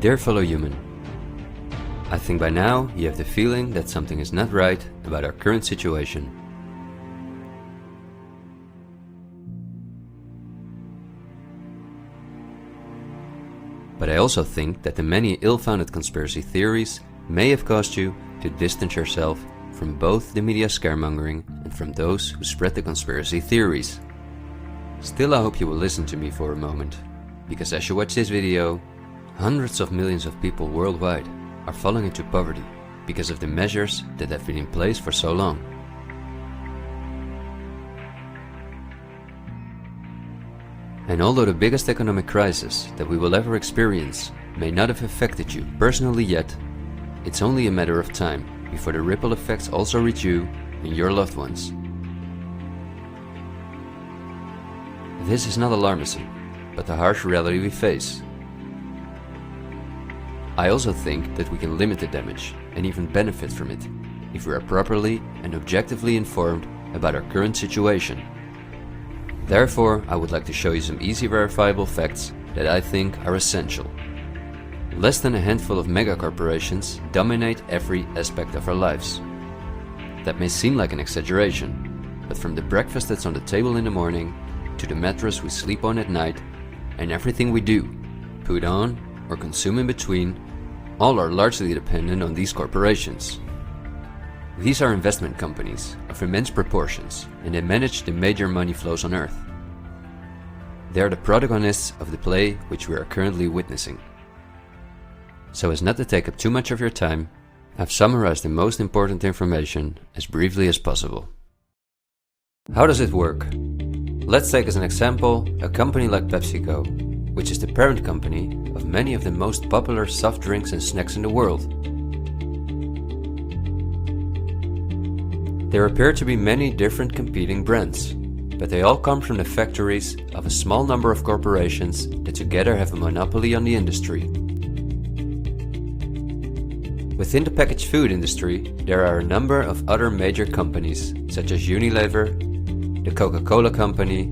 Dear fellow human, I think by now you have the feeling that something is not right about our current situation. But I also think that the many ill-founded conspiracy theories may have caused you to distance yourself from both the media scaremongering and from those who spread the conspiracy theories. Still, I hope you will listen to me for a moment, because as you watch this video, hundreds of millions of people worldwide are falling into poverty because of the measures that have been in place for so long. And although the biggest economic crisis that we will ever experience may not have affected you personally yet, it's only a matter of time before the ripple effects also reach you and your loved ones. This is not alarmism, but the harsh reality we face. I also think that we can limit the damage and even benefit from it if we are properly and objectively informed about our current situation. Therefore, I would like to show you some easy verifiable facts that I think are essential. Less than a handful of megacorporations dominate every aspect of our lives. That may seem like an exaggeration, but from the breakfast that's on the table in the morning, to the mattress we sleep on at night, and everything we do, put on, or consume in between, all are largely dependent on these corporations. These are investment companies of immense proportions, and they manage the major money flows on Earth. They are the protagonists of the play which we are currently witnessing. So as not to take up too much of your time, I've summarized the most important information as briefly as possible. How does it work? Let's take as an example a company like PepsiCo, which is the parent company of many of the most popular soft drinks and snacks in the world. There appear to be many different competing brands, but they all come from the factories of a small number of corporations that together have a monopoly on the industry. Within the packaged food industry, there are a number of other major companies such as Unilever, the Coca-Cola Company,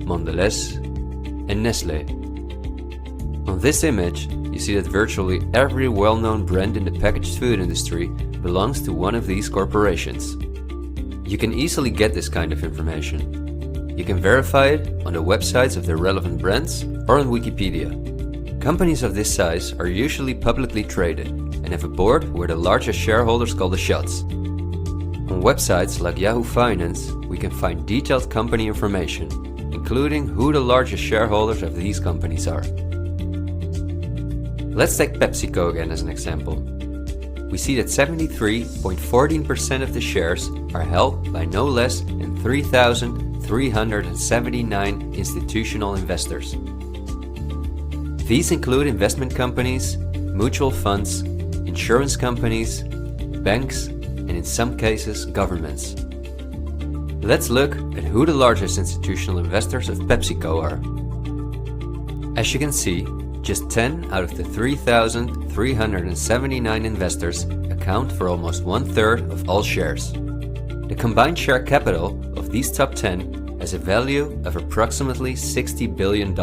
Mondelez, and Nestlé. On this image, you see that virtually every well-known brand in the packaged food industry belongs to one of these corporations. You can easily get this kind of information. You can verify it on the websites of the relevant brands or on Wikipedia. Companies of this size are usually publicly traded and have a board where the largest shareholders call the shots. On websites like Yahoo Finance, we can find detailed company information, including who the largest shareholders of these companies are. Let's take PepsiCo again as an example. We see that 73.14% of the shares are held by no less than 3,379 institutional investors. These include investment companies, mutual funds, insurance companies, banks, and in some cases, governments. Let's look at who the largest institutional investors of PepsiCo are. As you can see, just 10 out of the 3,379 investors account for almost 1/3 of all shares. The combined share capital of these top 10 has a value of approximately $60 billion.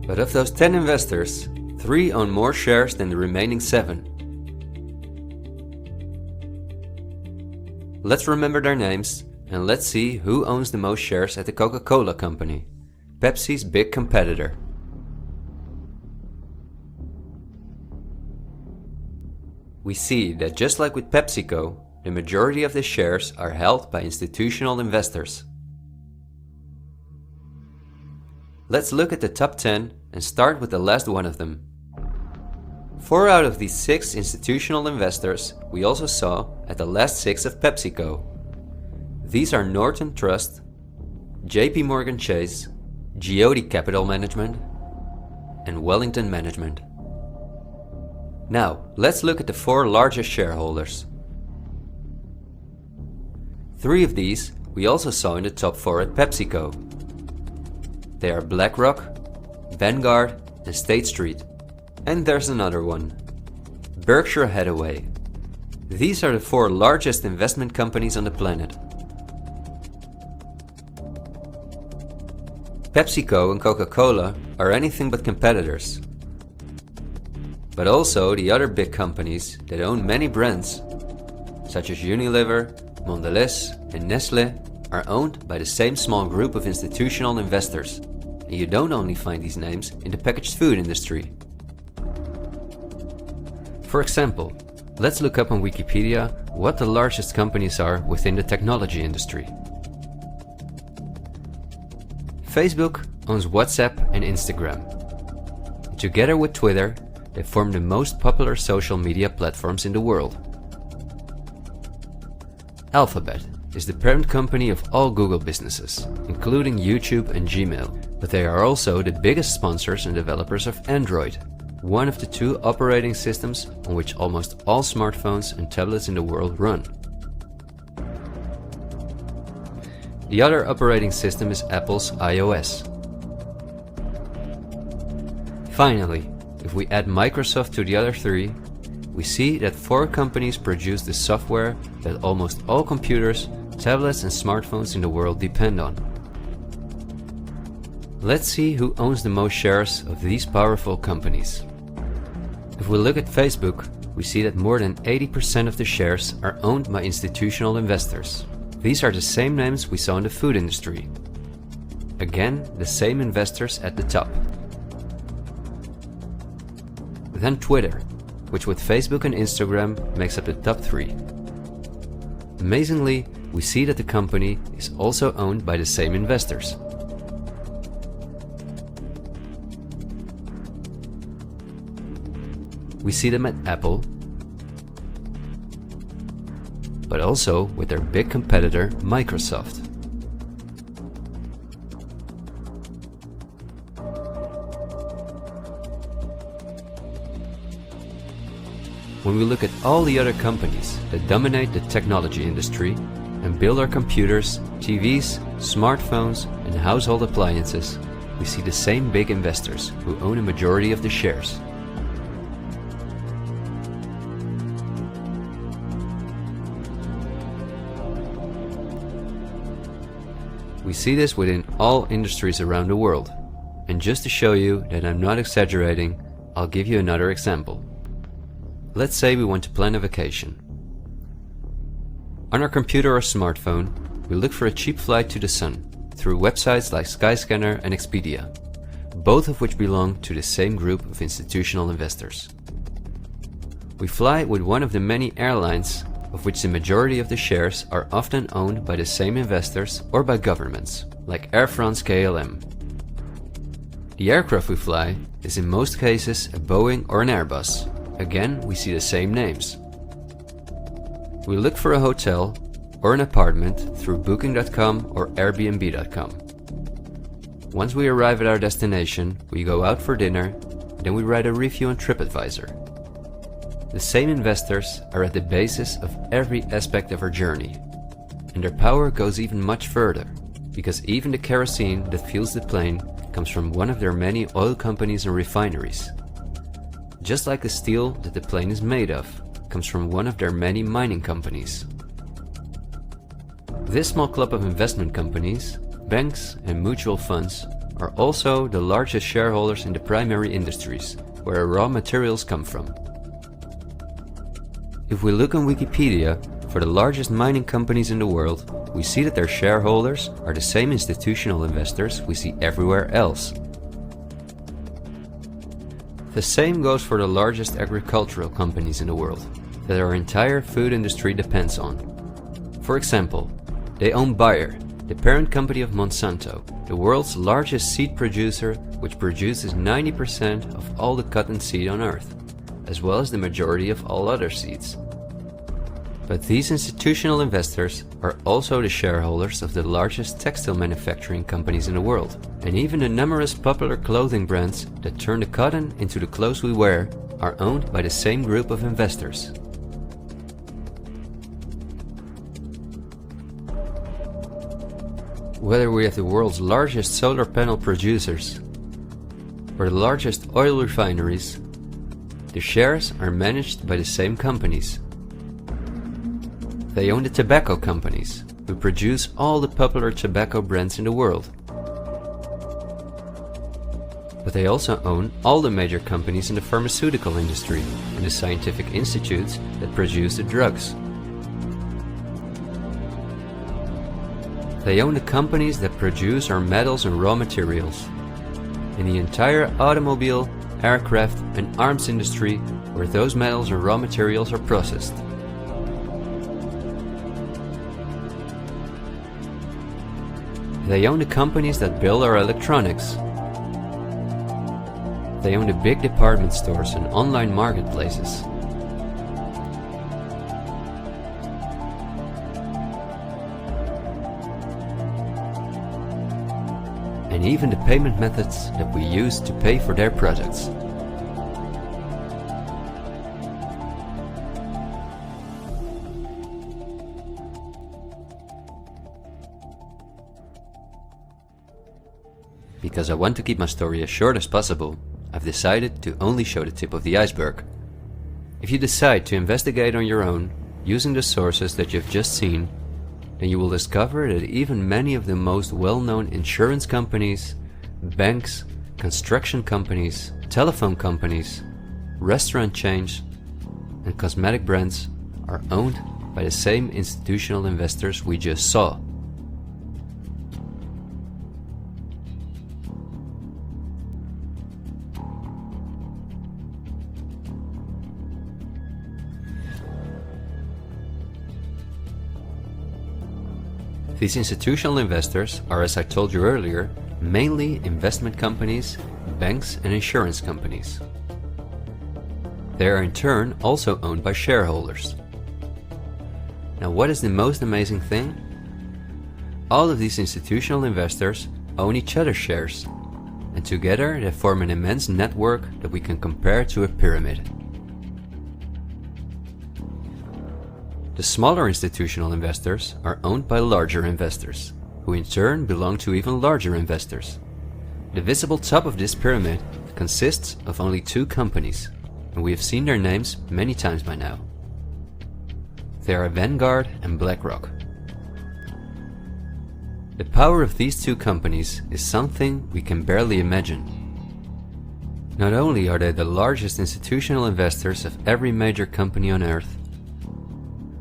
But of those 10 investors, 3 own more shares than the remaining 7. Let's remember their names and let's see who owns the most shares at the Coca-Cola Company, Pepsi's big competitor. We see that just like with PepsiCo, the majority of the shares are held by institutional investors. Let's look at the top 10 and start with the last one of them. 4 out of these 6 institutional investors we also saw at the last 6 of PepsiCo. These are Norton Trust, JP Morgan Chase, Geode Capital Management, and Wellington Management. Now, let's look at the 4 largest shareholders. 3 of these we also saw in the top 4 at PepsiCo. They are BlackRock, Vanguard, and State Street. And there's another one, Berkshire Hathaway. These are the 4 largest investment companies on the planet. PepsiCo and Coca-Cola are anything but competitors. But also the other big companies that own many brands, such as Unilever, Mondelez and Nestlé, are owned by the same small group of institutional investors, and you don't only find these names in the packaged food industry. For example, let's look up on Wikipedia what the largest companies are within the technology industry. Facebook owns WhatsApp and Instagram. Together with Twitter, they form the most popular social media platforms in the world. Alphabet is the parent company of all Google businesses, including YouTube and Gmail, but they are also the biggest sponsors and developers of Android, one of the two operating systems on which almost all smartphones and tablets in the world run. The other operating system is Apple's iOS. Finally, if we add Microsoft to the other three, we see that 4 companies produce the software that almost all computers, tablets and smartphones in the world depend on. Let's see who owns the most shares of these powerful companies. If we look at Facebook, we see that more than 80% of the shares are owned by institutional investors. These are the same names we saw in the food industry. Again, the same investors at the top. Then Twitter, which with Facebook and Instagram makes up the top 3. Amazingly, we see that the company is also owned by the same investors. We see them at Apple, but also with their big competitor Microsoft. When we look at all the other companies that dominate the technology industry and build our computers, TVs, smartphones and household appliances, we see the same big investors who own a majority of the shares. We see this within all industries around the world. And just to show you that I'm not exaggerating, I'll give you another example. Let's say we want to plan a vacation. On our computer or smartphone, we look for a cheap flight to the sun through websites like Skyscanner and Expedia, both of which belong to the same group of institutional investors. We fly with one of the many airlines, of which the majority of the shares are often owned by the same investors or by governments, like Air France-KLM. The aircraft we fly is in most cases a Boeing or an Airbus. Again, we see the same names. We look for a hotel or an apartment through Booking.com or Airbnb.com. Once we arrive at our destination, we go out for dinner, then we write a review on TripAdvisor. The same investors are at the basis of every aspect of our journey, and their power goes even much further, because even the kerosene that fuels the plane comes from one of their many oil companies and refineries. Just like the steel that the plane is made of comes from one of their many mining companies. This small club of investment companies, banks and mutual funds are also the largest shareholders in the primary industries, where raw materials come from. If we look on Wikipedia for the largest mining companies in the world, we see that their shareholders are the same institutional investors we see everywhere else. The same goes for the largest agricultural companies in the world, that our entire food industry depends on. For example, they own Bayer, the parent company of Monsanto, the world's largest seed producer, which produces 90% of all the cotton seed on Earth, as well as the majority of all other seeds. But these institutional investors are also the shareholders of the largest textile manufacturing companies in the world, and even the numerous popular clothing brands that turn the cotton into the clothes we wear are owned by the same group of investors. Whether we have the world's largest solar panel producers or the largest oil refineries, the shares are managed by the same companies. They own the tobacco companies, who produce all the popular tobacco brands in the world. But they also own all the major companies in the pharmaceutical industry and the scientific institutes that produce the drugs. They own the companies that produce our metals and raw materials, in the entire automobile, aircraft and arms industry where those metals and raw materials are processed. They own the companies that build our electronics. They own the big department stores and online marketplaces. And even the payment methods that we use to pay for their products. Because I want to keep my story as short as possible, I've decided to only show the tip of the iceberg. If you decide to investigate on your own, using the sources that you've just seen, then you will discover that even many of the most well-known insurance companies, banks, construction companies, telephone companies, restaurant chains, and cosmetic brands are owned by the same institutional investors we just saw. These institutional investors are, as I told you earlier, mainly investment companies, banks and insurance companies. They are in turn also owned by shareholders. Now, what is the most amazing thing? All of these institutional investors own each other's shares, and together they form an immense network that we can compare to a pyramid. The smaller institutional investors are owned by larger investors, who in turn belong to even larger investors. The visible top of this pyramid consists of only two companies, and we have seen their names many times by now. They are Vanguard and BlackRock. The power of these two companies is something we can barely imagine. Not only are they the largest institutional investors of every major company on Earth,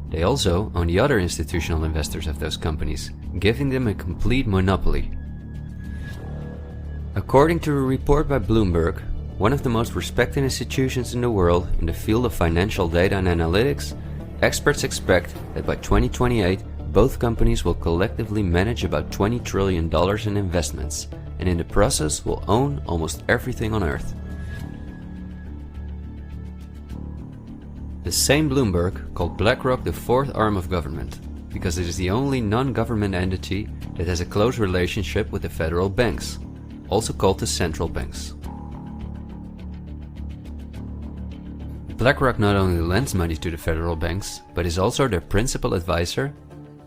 they also own the other institutional investors of those companies, giving them a complete monopoly. According to a report by Bloomberg, one of the most respected institutions in the world in the field of financial data and analytics, experts expect that by 2028 both companies will collectively manage about $20 trillion in investments, and in the process will own almost everything on Earth. The same Bloomberg called BlackRock the fourth arm of government, because it is the only non-government entity that has a close relationship with the federal banks, also called the central banks. BlackRock not only lends money to the federal banks, but is also their principal advisor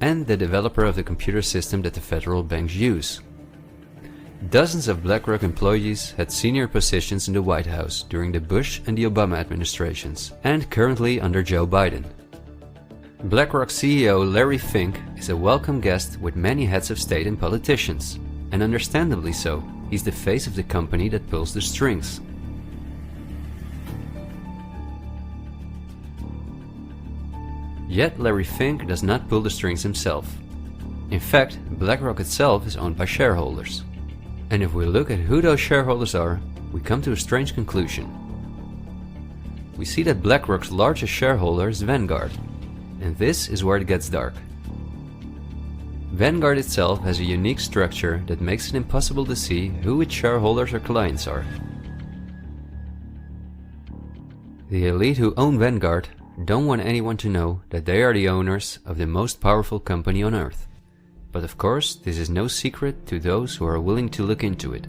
and the developer of the computer system that the federal banks use. Dozens of BlackRock employees had senior positions in the White House during the Bush and the Obama administrations, and currently under Joe Biden. BlackRock CEO Larry Fink is a welcome guest with many heads of state and politicians, and understandably so. He's the face of the company that pulls the strings. Yet Larry Fink does not pull the strings himself. In fact, BlackRock itself is owned by shareholders. And if we look at who those shareholders are, we come to a strange conclusion. We see that BlackRock's largest shareholder is Vanguard, and this is where it gets dark. Vanguard itself has a unique structure that makes it impossible to see who its shareholders or clients are. The elite who own Vanguard don't want anyone to know that they are the owners of the most powerful company on Earth. But of course, this is no secret to those who are willing to look into it.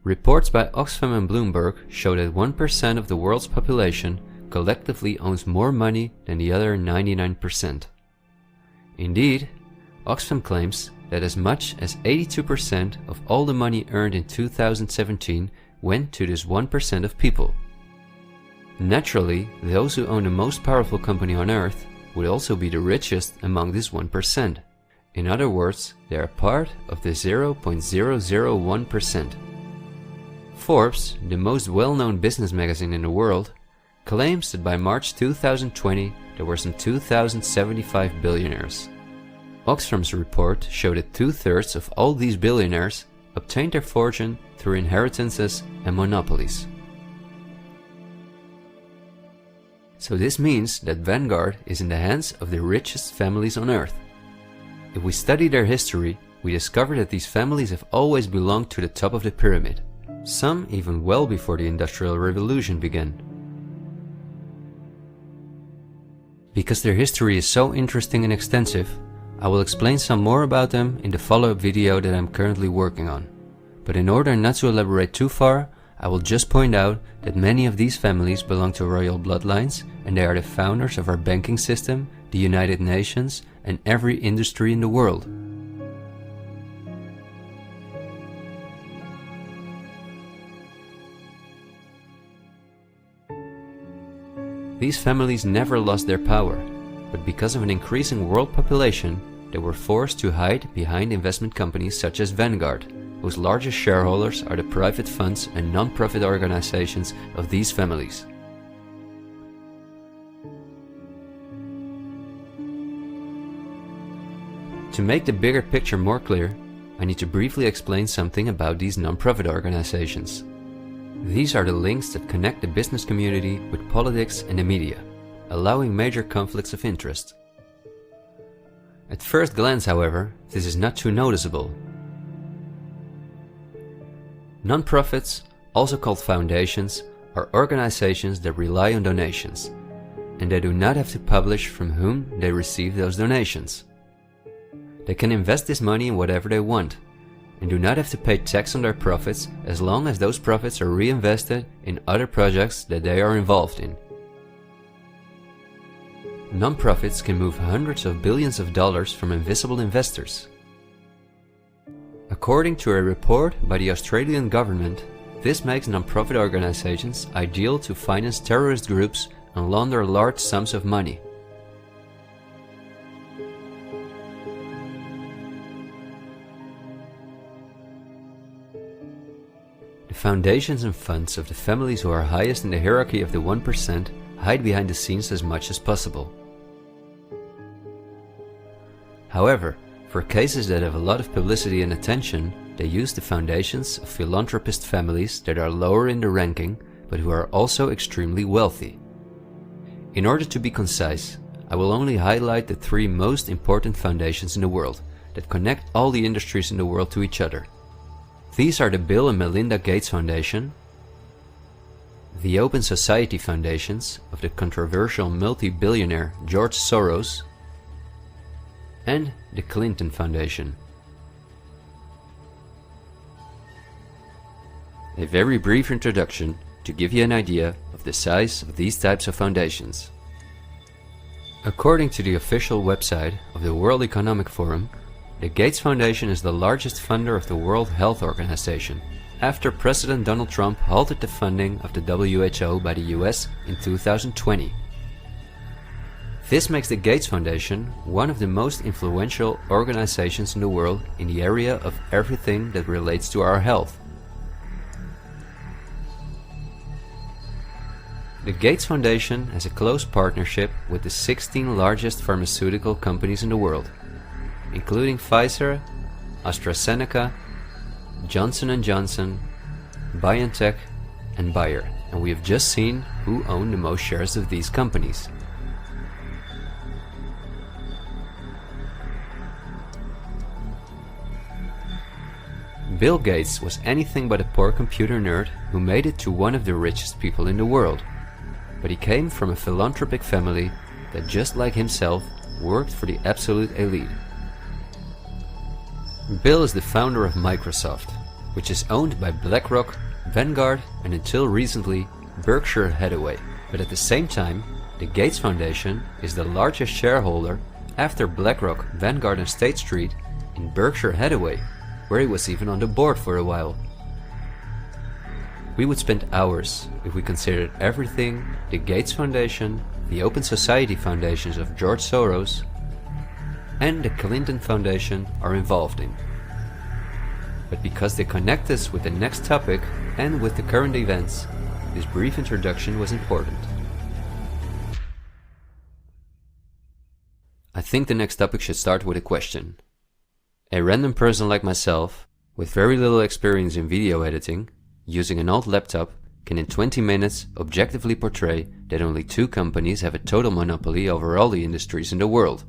Reports by Oxfam and Bloomberg show that 1% of the world's population collectively owns more money than the other 99%. Indeed, Oxfam claims that as much as 82% of all the money earned in 2017 went to this 1% of people. Naturally, those who own the most powerful company on Earth would also be the richest among this 1%. In other words, they are part of the 0.001%. Forbes, the most well-known business magazine in the world, claims that by March 2020 there were some 2,075 billionaires. Oxfam's report showed that 2/3 of all these billionaires obtained their fortune through inheritances and monopolies. So this means that Vanguard is in the hands of the richest families on earth. If we study their history, we discover that these families have always belonged to the top of the pyramid, some even well before the Industrial Revolution began. Because their history is so interesting and extensive, I will explain some more about them in the follow-up video that I'm currently working on. But in order not to elaborate too far, I will just point out that many of these families belong to royal bloodlines, and they are the founders of our banking system, the United Nations, and every industry in the world. These families never lost their power, but because of an increasing world population, they were forced to hide behind investment companies such as Vanguard, whose largest shareholders are the private funds and non-profit organizations of these families. To make the bigger picture more clear, I need to briefly explain something about these non-profit organizations. These are the links that connect the business community with politics and the media, allowing major conflicts of interest. At first glance, however, this is not too noticeable. Non-profits, also called foundations, are organizations that rely on donations, and they do not have to publish from whom they receive those donations. They can invest this money in whatever they want, and do not have to pay tax on their profits as long as those profits are reinvested in other projects that they are involved in. Non-profits can move hundreds of billions of dollars from invisible investors. According to a report by the Australian government, this makes non-profit organizations ideal to finance terrorist groups and launder large sums of money. The foundations and funds of the families who are highest in the hierarchy of the 1% hide behind the scenes as much as possible. However, for cases that have a lot of publicity and attention, they use the foundations of philanthropist families that are lower in the ranking, but who are also extremely wealthy. In order to be concise, I will only highlight the 3 most important foundations in the world that connect all the industries in the world to each other. These are the Bill and Melinda Gates Foundation, the Open Society Foundations of the controversial multi-billionaire George Soros, and the Clinton Foundation. A very brief introduction to give you an idea of the size of these types of foundations. According to the official website of the World Economic Forum, the Gates Foundation is the largest funder of the World Health Organization, after President Donald Trump halted the funding of the WHO by the US in 2020. This makes the Gates Foundation one of the most influential organizations in the world in the area of everything that relates to our health. The Gates Foundation has a close partnership with the 16 largest pharmaceutical companies in the world, including Pfizer, AstraZeneca, Johnson & Johnson, BioNTech, and Bayer, and we have just seen who own the most shares of these companies. Bill Gates was anything but a poor computer nerd who made it to one of the richest people in the world, but he came from a philanthropic family that, just like himself, worked for the absolute elite. Bill is the founder of Microsoft, which is owned by BlackRock, Vanguard, and until recently Berkshire Hathaway. But at the same time, the Gates Foundation is the largest shareholder after BlackRock, Vanguard, and State Street in Berkshire Hathaway, where he was even on the board for a while. We would spend hours if we considered everything the Gates Foundation, the Open Society Foundations of George Soros, and the Clinton Foundation are involved in. But because they connect us with the next topic and with the current events, this brief introduction was important. I think the next topic should start with a question. A random person like myself, with very little experience in video editing, using an old laptop, can in 20 minutes objectively portray that only 2 companies have a total monopoly over all the industries in the world.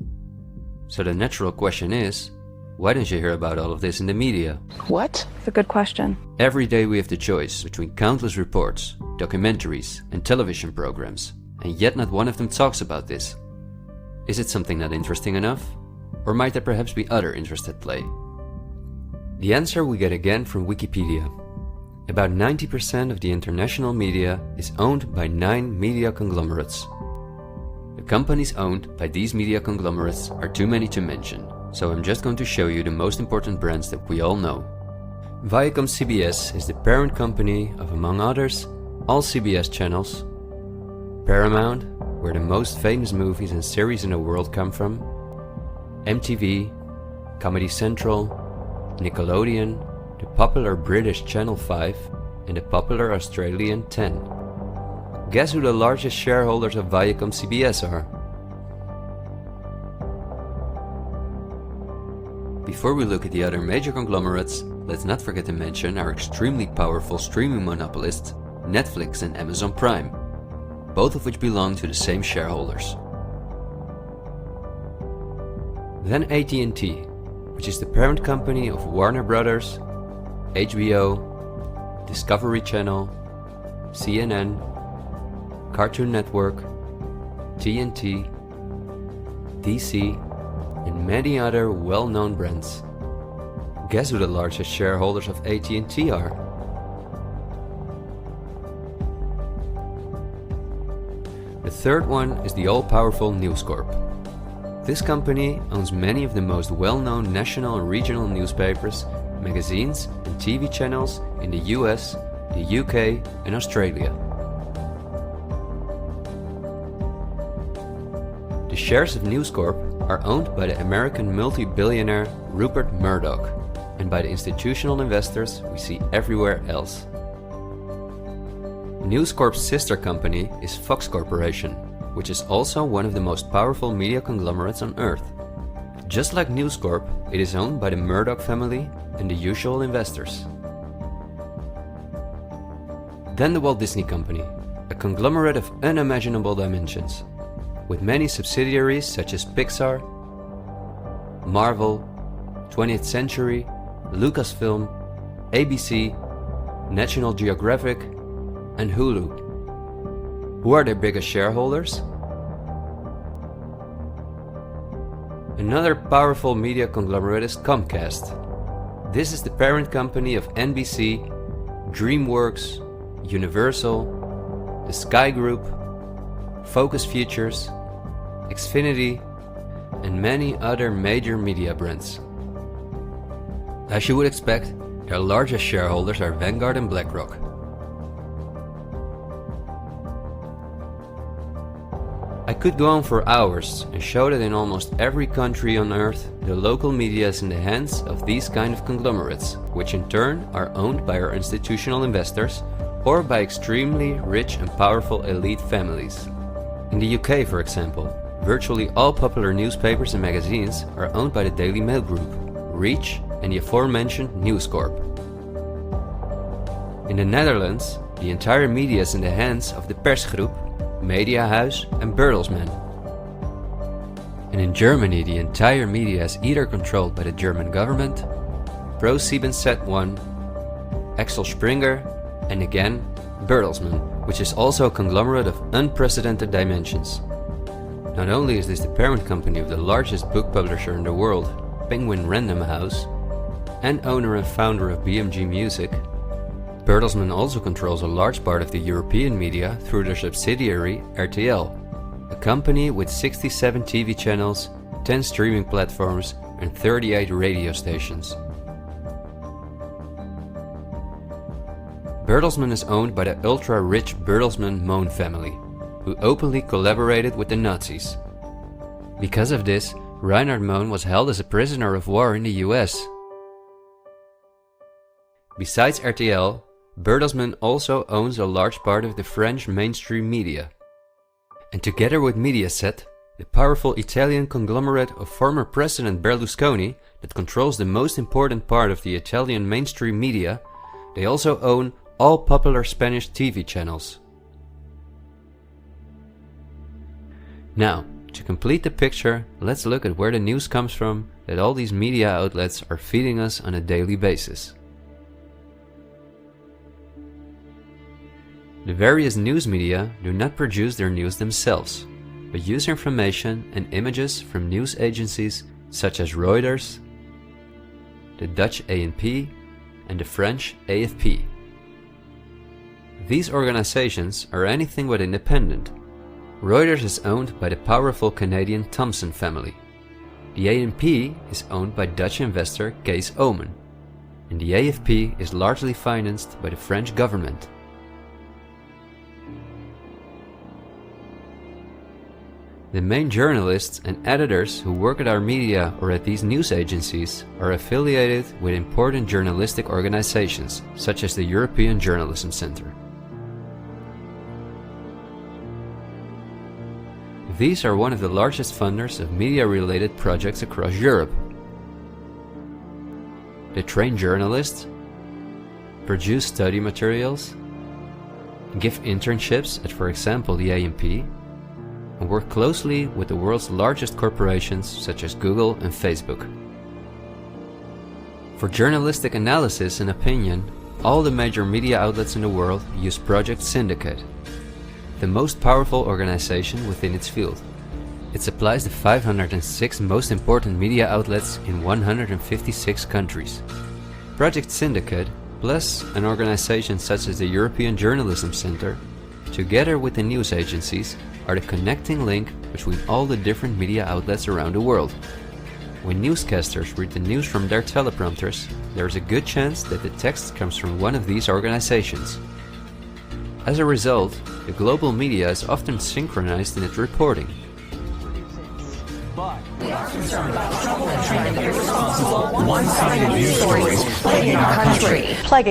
So the natural question is, why don't you hear about all of this in the media? What? It's a good question. Every day we have the choice between countless reports, documentaries and television programs, and yet not one of them talks about this. Is it something not interesting enough? Or might there perhaps be other interests at play? The answer we get again from Wikipedia. About 90% of the international media is owned by 9 media conglomerates. The companies owned by these media conglomerates are too many to mention, so I'm just going to show you the most important brands that we all know. Viacom CBS is the parent company of, among others, all CBS channels, Paramount, where the most famous movies and series in the world come from, MTV, Comedy Central, Nickelodeon, the popular British Channel 5 and the popular Australian 10. Guess who the largest shareholders of Viacom CBS are? Before we look at the other major conglomerates, let's not forget to mention our extremely powerful streaming monopolists, Netflix and Amazon Prime, both of which belong to the same shareholders. Then AT&T, which is the parent company of Warner Brothers, HBO, Discovery Channel, CNN, Cartoon Network, TNT, DC, and many other well-known brands. Guess who the largest shareholders of AT&T are? The third one is the all-powerful News Corp. This company owns many of the most well-known national and regional newspapers, magazines and TV channels in the US, the UK and Australia. The shares of News Corp are owned by the American multi-billionaire Rupert Murdoch and by the institutional investors we see everywhere else. News Corp's sister company is Fox Corporation, which is also one of the most powerful media conglomerates on Earth. Just like News Corp, it is owned by the Murdoch family and the usual investors. Then the Walt Disney Company, a conglomerate of unimaginable dimensions, with many subsidiaries such as Pixar, Marvel, 20th Century, Lucasfilm, ABC, National Geographic, and Hulu. Who are their biggest shareholders? Another powerful media conglomerate is Comcast. This is the parent company of NBC, DreamWorks, Universal, the Sky Group, Focus Features, Xfinity, and many other major media brands. As you would expect, their largest shareholders are Vanguard and BlackRock. I could go on for hours and show that in almost every country on Earth, the local media is in the hands of these kind of conglomerates, which in turn are owned by our institutional investors or by extremely rich and powerful elite families. In the UK, for example, virtually all popular newspapers and magazines are owned by the Daily Mail Group, Reach, and the aforementioned News Corp. In the Netherlands, the entire media is in the hands of the Persgroep, Mediahuis and Bertelsmann. And in Germany, the entire media is either controlled by the German government, ProSiebenSat.1, Axel Springer, and again, Bertelsmann, which is also a conglomerate of unprecedented dimensions. Not only is this the parent company of the largest book publisher in the world, Penguin Random House, and owner and founder of BMG Music, Bertelsmann also controls a large part of the European media through their subsidiary RTL, a company with 67 TV channels, 10 streaming platforms and 38 radio stations. Bertelsmann is owned by the ultra-rich Bertelsmann-Mohn family, who openly collaborated with the Nazis. Because of this, Reinhard Mohn was held as a prisoner of war in the US. Besides RTL, Bertelsmann also owns a large part of the French mainstream media. And together with Mediaset, the powerful Italian conglomerate of former President Berlusconi that controls the most important part of the Italian mainstream media, they also own all popular Spanish TV channels. Now, to complete the picture, let's look at where the news comes from that all these media outlets are feeding us on a daily basis. The various news media do not produce their news themselves, but use information and images from news agencies such as Reuters, the Dutch ANP, and the French AFP. These organizations are anything but independent. Reuters is owned by the powerful Canadian Thomson family. The ANP is owned by Dutch investor Kees Omen, and the AFP is largely financed by the French government. The main journalists and editors who work at our media or at these news agencies are affiliated with important journalistic organizations, such as the European Journalism Centre. These are one of the largest funders of media-related projects across Europe. They train journalists, produce study materials, give internships at, for example, the ANP, and work closely with the world's largest corporations such as Google and Facebook. For journalistic analysis and opinion, all the major media outlets in the world use Project Syndicate, the most powerful organization within its field. It supplies the 506 most important media outlets in 156 countries. Project Syndicate, plus an organization such as the European Journalism Centre, together with the news agencies, are the connecting link between all the different media outlets around the world. When newscasters read the news from their teleprompters, there is a good chance that the text comes from one of these organizations. As a result, the global media is often synchronized in its reporting. But we are concerned about trouble and trying to be responsible, one-sided news stories plaguing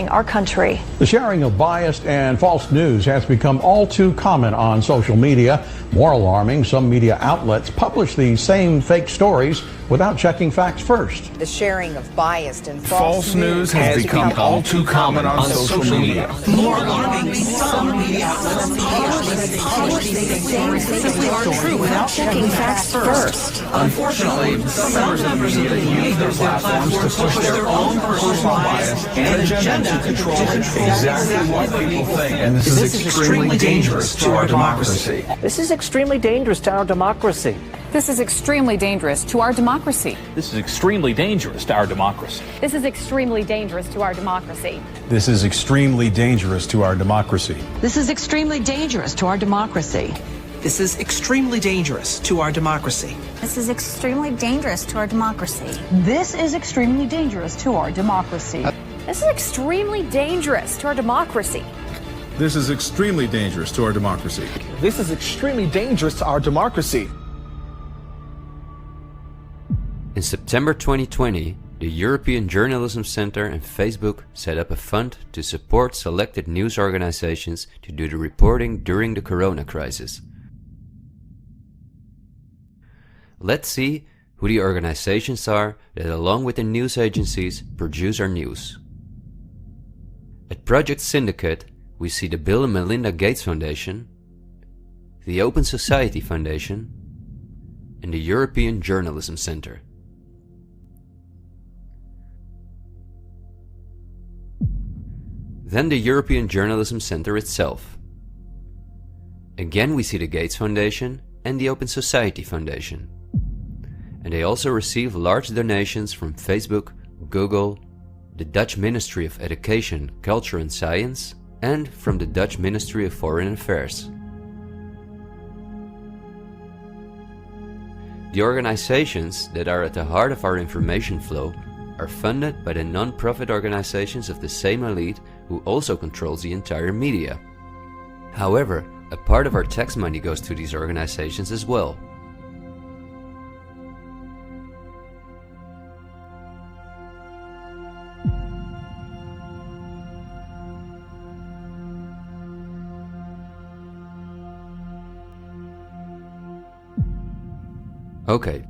our country. The sharing of biased and false news has become all too common on social media. More alarming, some media outlets publish these same fake stories without checking facts first. The sharing of biased and false news has become all too common on social media. More alarming, some media outlets publish these same simply aren't true without checking facts first. Unfortunately, some members of the media use their platforms to push their own personal bias and agenda to control exactly what people think. And this is extremely dangerous to our democracy. This is extremely dangerous to our democracy. This is extremely dangerous to our democracy. This is extremely dangerous to our democracy. This is extremely dangerous to our democracy. This is extremely dangerous to our democracy. This is extremely dangerous to our democracy. This is extremely dangerous to our democracy. This is extremely dangerous to our democracy. This is extremely dangerous to our democracy. This is extremely dangerous to our democracy. This is extremely dangerous to our democracy. This is extremely dangerous to our democracy. In September 2020, the European Journalism Centre and Facebook set up a fund to support selected news organizations to do the reporting during the corona crisis. Let's see who the organizations are that, along with the news agencies, produce our news. At Project Syndicate, we see the Bill and Melinda Gates Foundation, the Open Society Foundation, and the European Journalism Centre. Then the European Journalism Centre itself. Again we see the Gates Foundation and the Open Society Foundation. And they also receive large donations from Facebook, Google, the Dutch Ministry of Education, Culture and Science, and from the Dutch Ministry of Foreign Affairs. The organizations that are at the heart of our information flow are funded by the non-profit organizations of the same elite who also controls the entire media. However, a part of our tax money goes to these organizations as well. Okay,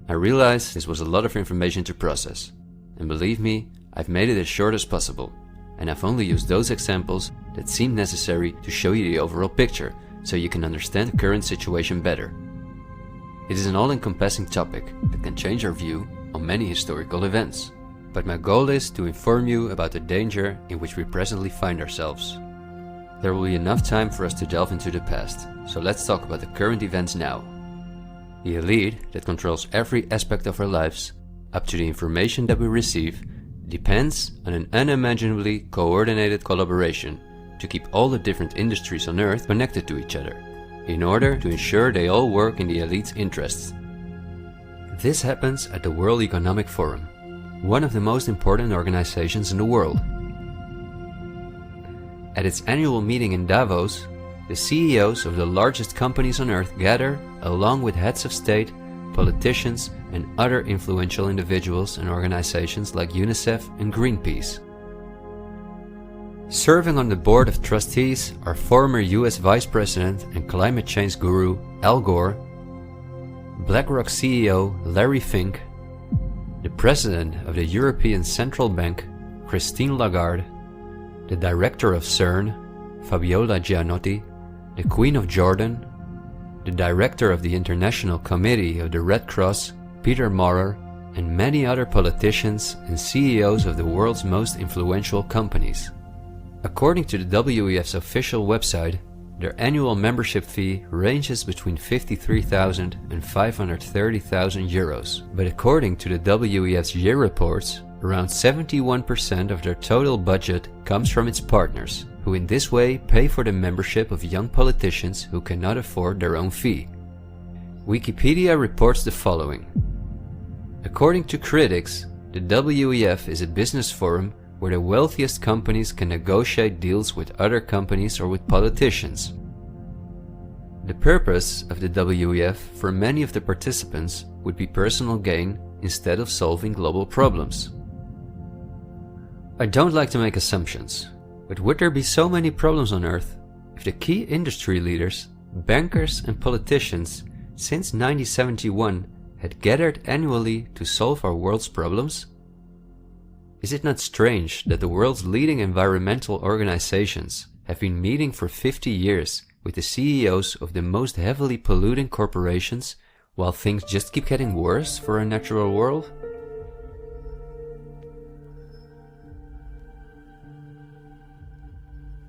I realize this was a lot of information to process, and believe me, I've made it as short as possible, and I've only used those examples that seem necessary to show you the overall picture, so you can understand the current situation better. It is an all-encompassing topic that can change our view on many historical events, but my goal is to inform you about the danger in which we presently find ourselves. There will be enough time for us to delve into the past, so let's talk about the current events now. The elite that controls every aspect of our lives, up to the information that we receive, depends on an unimaginably coordinated collaboration to keep all the different industries on Earth connected to each other, in order to ensure they all work in the elite's interests. This happens at the World Economic Forum, one of the most important organizations in the world. At its annual meeting in Davos, the CEOs of the largest companies on Earth gather along with heads of state, politicians, and other influential individuals and organizations like UNICEF and Greenpeace. Serving on the board of trustees are former US Vice President and climate change guru Al Gore, BlackRock CEO Larry Fink, the President of the European Central Bank Christine Lagarde, the Director of CERN Fabiola Gianotti, the Queen of Jordan, the Director of the International Committee of the Red Cross Peter Maurer, and many other politicians and CEOs of the world's most influential companies. According to the WEF's official website, their annual membership fee ranges between 53,000 and 530,000 euros. But according to the WEF's year reports, around 71% of their total budget comes from its partners, who in this way pay for the membership of young politicians who cannot afford their own fee. Wikipedia reports the following. According to critics, the WEF is a business forum where the wealthiest companies can negotiate deals with other companies or with politicians. The purpose of the WEF for many of the participants would be personal gain instead of solving global problems. I don't like to make assumptions, but would there be so many problems on Earth if the key industry leaders, bankers and politicians since 1971 had gathered annually to solve our world's problems? Is it not strange that the world's leading environmental organizations have been meeting for 50 years with the CEOs of the most heavily polluting corporations while things just keep getting worse for our natural world?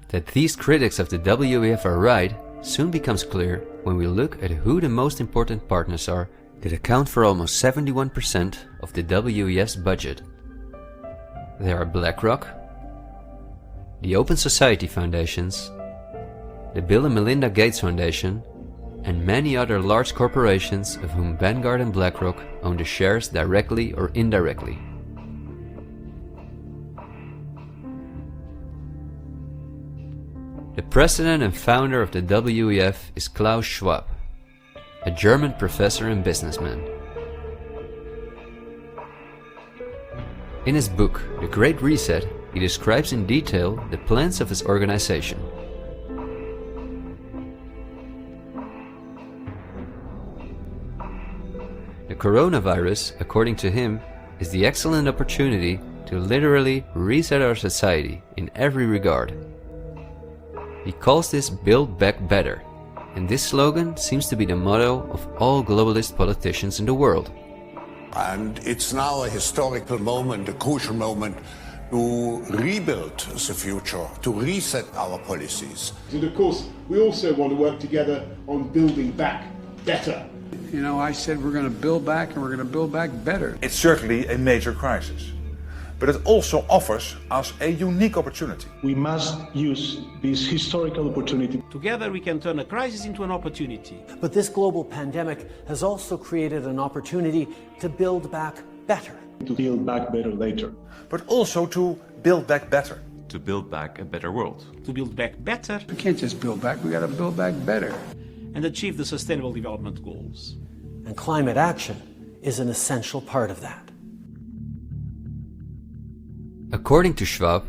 That these critics of the WEF are right soon becomes clear when we look at who the most important partners are that account for almost 71% of the WEF's budget. There are BlackRock, the Open Society Foundations, the Bill and Melinda Gates Foundation, and many other large corporations of whom Vanguard and BlackRock own the shares directly or indirectly. The president and founder of the WEF is Klaus Schwab, a German professor and businessman. In his book, The Great Reset, he describes in detail the plans of his organization. The coronavirus, according to him, is the excellent opportunity to literally reset our society in every regard. He calls this Build Back Better, and this slogan seems to be the motto of all globalist politicians in the world. And it's now a historical moment, a crucial moment, to rebuild the future, to reset our policies. And of course, we also want to work together on building back better. You know, I said we're going to build back and we're going to build back better. It's certainly a major crisis, but it also offers us a unique opportunity. We must use this historical opportunity. Together we can turn a crisis into an opportunity. But this global pandemic has also created an opportunity to build back better. To build back better later. But also to build back better. To build back a better world. To build back better. We can't just build back, we got to build back better. And achieve the Sustainable Development Goals. And climate action is an essential part of that. According to Schwab,